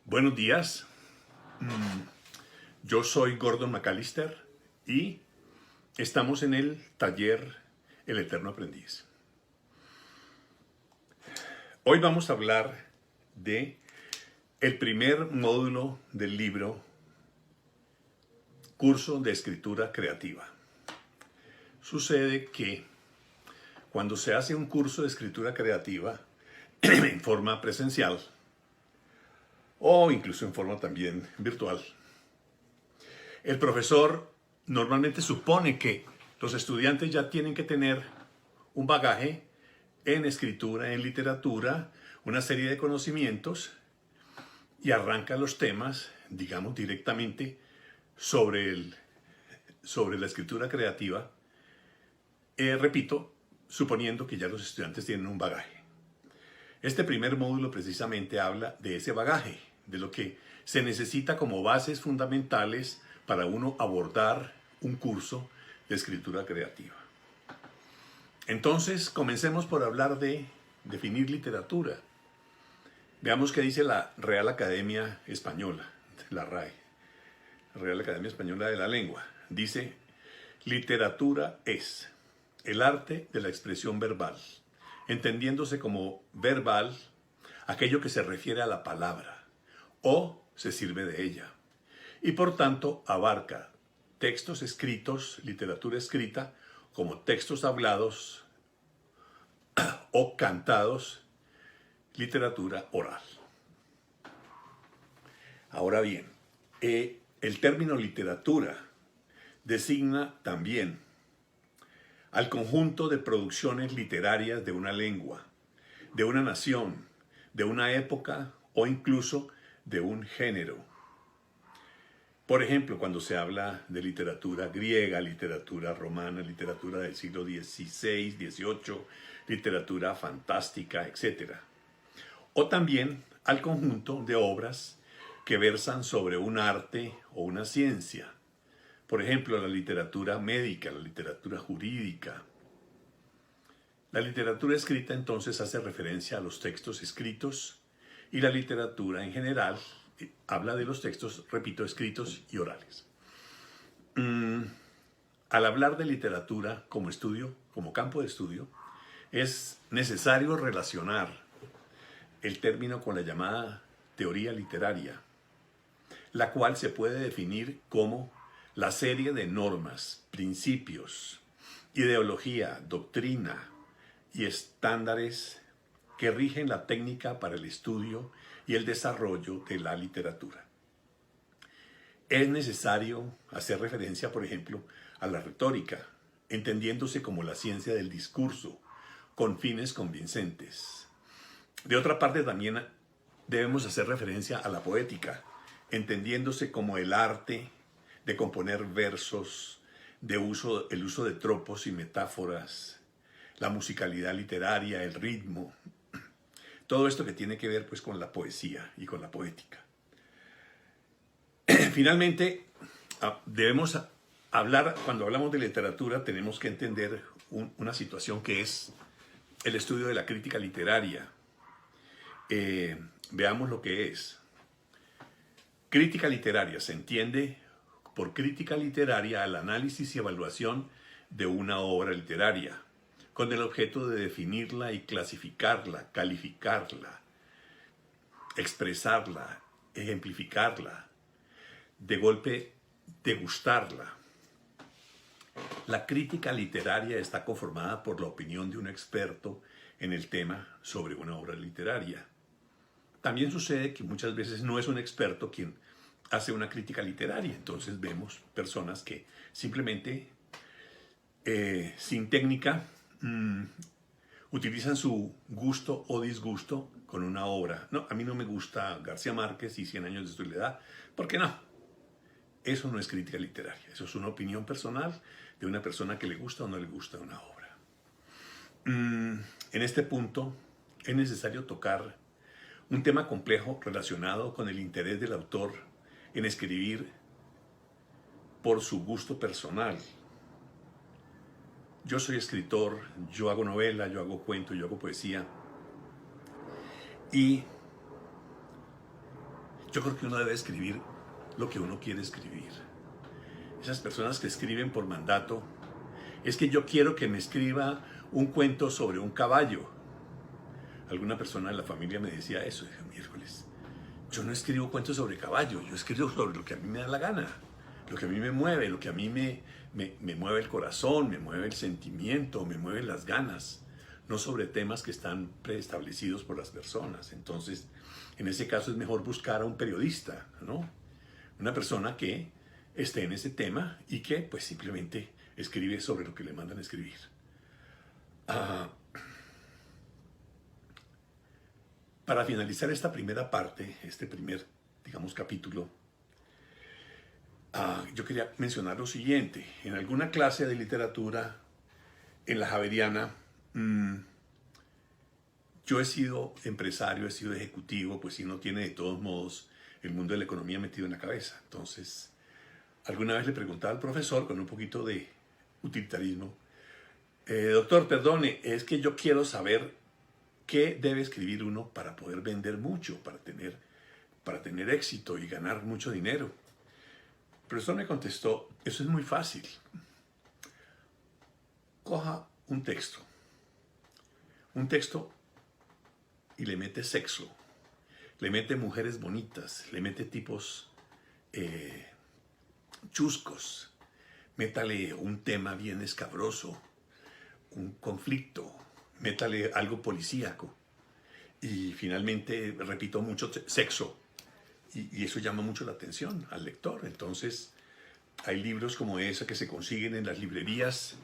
Buenos días, yo soy Gordon McAllister y estamos en el taller El Eterno Aprendiz. Hoy vamos a hablar de el primer módulo del libro Curso de Escritura Creativa. Sucede que cuando se hace un curso de escritura creativa en forma presencial, o incluso en forma también virtual, el profesor normalmente supone que los estudiantes ya tienen que tener un bagaje en escritura, en literatura, una serie de conocimientos, y arranca los temas, digamos, directamente sobre la escritura creativa, repito, suponiendo que ya los estudiantes tienen un bagaje. Este primer módulo precisamente habla de ese bagaje, de lo que se necesita como bases fundamentales para uno abordar un curso de escritura creativa. Entonces, comencemos por hablar de definir literatura. Veamos qué dice la Real Academia Española, la RAE, Real Academia Española de la Lengua. Dice: literatura es el arte de la expresión verbal, entendiéndose como verbal aquello que se refiere a la palabra o se sirve de ella, y por tanto abarca textos escritos, literatura escrita, como textos hablados o cantados, literatura oral. Ahora bien, el término literatura designa también al conjunto de producciones literarias de una lengua, de una nación, de una época o incluso de un género. Por ejemplo, cuando se habla de literatura griega, literatura romana, literatura del siglo XVI, XVIII, literatura fantástica, etc. O también al conjunto de obras que versan sobre un arte o una ciencia. Por ejemplo, la literatura médica, la literatura jurídica. La literatura escrita entonces hace referencia a los textos escritos, y la literatura en general habla de los textos, repito, escritos y orales. Al hablar de literatura como estudio, como campo de estudio, es necesario relacionar el término con la llamada teoría literaria, la cual se puede definir como la serie de normas, principios, ideología, doctrina y estándares que rigen la técnica para el estudio y el desarrollo de la literatura. Es necesario hacer referencia, por ejemplo, a la retórica, entendiéndose como la ciencia del discurso, con fines convincentes. De otra parte, también debemos hacer referencia a la poética, entendiéndose como el arte de componer versos, el uso de tropos y metáforas, la musicalidad literaria, el ritmo, todo esto que tiene que ver pues con la poesía y con la poética. Finalmente, debemos hablar, cuando hablamos de literatura, tenemos que entender una situación que es el estudio de la crítica literaria. Veamos lo que es. Crítica literaria se entiende por crítica literaria al análisis y evaluación de una obra literaria, con el objeto de definirla y clasificarla, calificarla, expresarla, ejemplificarla, de golpe degustarla. La crítica literaria está conformada por la opinión de un experto en el tema sobre una obra literaria. También sucede que muchas veces no es un experto quien hace una crítica literaria, entonces vemos personas que simplemente sin técnica utilizan su gusto o disgusto con una obra. No, a mí no me gusta García Márquez y 100 años de soledad. ¿Por qué no? Eso no es crítica literaria. Eso es una opinión personal de una persona que le gusta o no le gusta una obra. En este punto es necesario tocar un tema complejo relacionado con el interés del autor en escribir por su gusto personal. Yo soy escritor, yo hago novela, yo hago cuento, yo hago poesía. Y Yo creo que uno debe escribir lo que uno quiere escribir. Esas personas que escriben por mandato, es que yo quiero que me escriba un cuento sobre un caballo. Alguna persona de la familia me decía eso, dije, miércoles, yo no escribo cuentos sobre caballo, yo escribo sobre lo que a mí me da la gana, lo que a mí me mueve, lo que a mí me mueve el corazón, me mueve el sentimiento, me mueven las ganas, no sobre temas que están preestablecidos por las personas. Entonces, en ese caso es mejor buscar a un periodista, ¿no? Una persona que esté en ese tema y que pues simplemente escribe sobre lo que le mandan a escribir. Para finalizar esta primera parte, este primer, digamos, capítulo, yo quería mencionar lo siguiente. En alguna clase de literatura, en la Javeriana, yo he sido empresario, he sido ejecutivo, pues si no tiene de todos modos el mundo de la economía metido en la cabeza. Entonces, alguna vez le preguntaba al profesor con un poquito de utilitarismo, doctor, perdone, es que yo quiero saber qué debe escribir uno para poder vender mucho, para tener éxito y ganar mucho dinero. El profesor me contestó, eso es muy fácil. Coja un texto y le mete sexo, le mete mujeres bonitas, le mete tipos chuscos, métale un tema bien escabroso, un conflicto, métale algo policíaco y finalmente, repito, mucho sexo y eso llama mucho la atención al lector. Entonces hay libros como ese que se consiguen en las librerías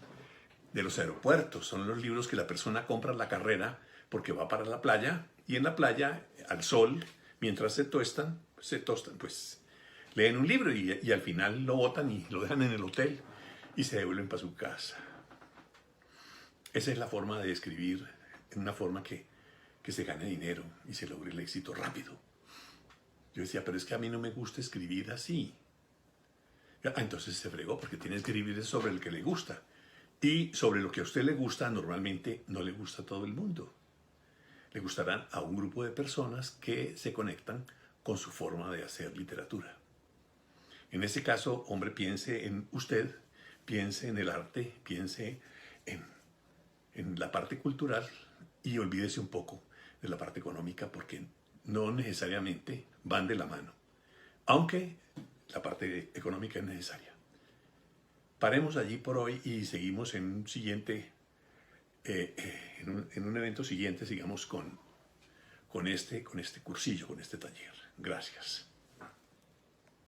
de los aeropuertos, son los libros que la persona compra en la carrera porque va para la playa y en la playa al sol, mientras se tostan, pues leen un libro y al final lo botan y lo dejan en el hotel y se devuelven para su casa. Esa es la forma de escribir, en una forma que se gane dinero y se logre el éxito rápido. Yo decía, pero es que a mí no me gusta escribir así. Entonces se fregó, porque tiene que escribir sobre el que le gusta. Y sobre lo que a usted le gusta, normalmente no le gusta a todo el mundo. Le gustarán a un grupo de personas que se conectan con su forma de hacer literatura. En ese caso, hombre, piense en usted, piense en el arte, piense en la parte cultural y olvídese un poco de la parte económica porque no necesariamente van de la mano, aunque la parte económica es necesaria. Paremos allí por hoy y seguimos en un siguiente, en un evento siguiente, sigamos con este cursillo, con este taller. Gracias.